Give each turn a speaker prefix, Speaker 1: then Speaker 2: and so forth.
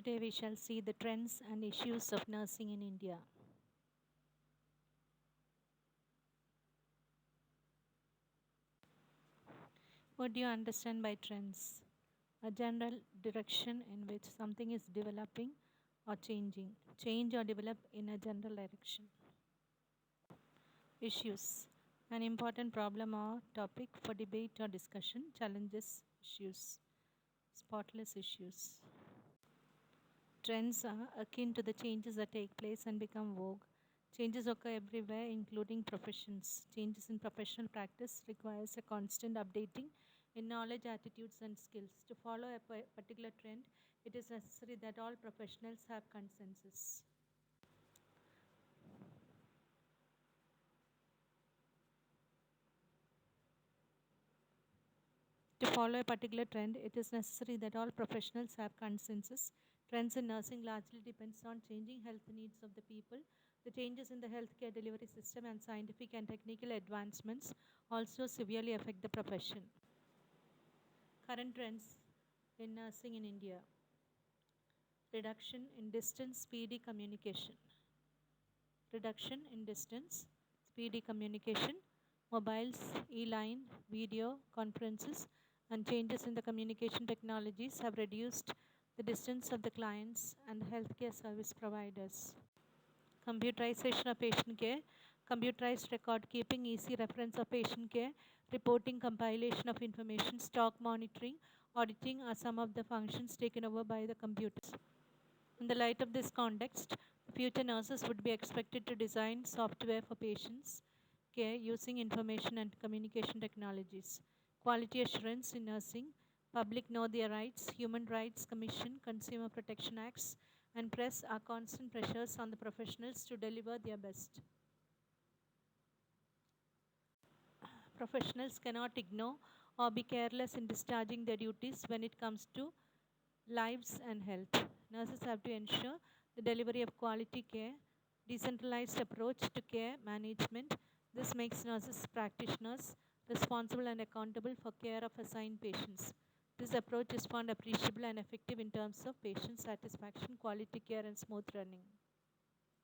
Speaker 1: Today we shall see the trends and issues of nursing in India. What do you understand by trends? A general direction in which something is developing or changing. Change or develop in a general direction. Issues. An important problem or topic for debate or discussion. Challenges, issues. Spotless issues. Trends are akin to the changes that take place and become vogue. Changes occur everywhere, including professions. Changes in professional practice requires a constant updating in knowledge, attitudes, and skills. To follow a particular trend, it is necessary that all professionals have consensus. To follow a particular trend, it is necessary that all professionals have consensus. Trends in nursing largely depends on changing health needs of the people. The changes in the healthcare delivery system and scientific and technical advancements also severely affect the profession. Current trends in nursing in India. Reduction in distance, speedy communication. Reduction in distance, speedy communication, mobiles, e-line, video, conferences, and changes in the communication technologies have reduced the distance of the clients and healthcare service providers. Computerization of patient care, computerized record keeping, easy reference of patient care, reporting, compilation of information, stock monitoring, auditing are some of the functions taken over by the computers. In the light of this context, future nurses would be expected to design software for patients' care using information and communication technologies. Quality assurance in nursing, public know their rights, Human Rights Commission, Consumer Protection Acts, and press are constant pressures on the professionals to deliver their best. Professionals cannot ignore or be careless in discharging their duties when it comes to lives and health. Nurses have to ensure the delivery of quality care, decentralized approach to care management. This makes nurses practitioners responsible and accountable for care of assigned patients. This approach is found appreciable and effective in terms of patient satisfaction, quality care, and smooth running.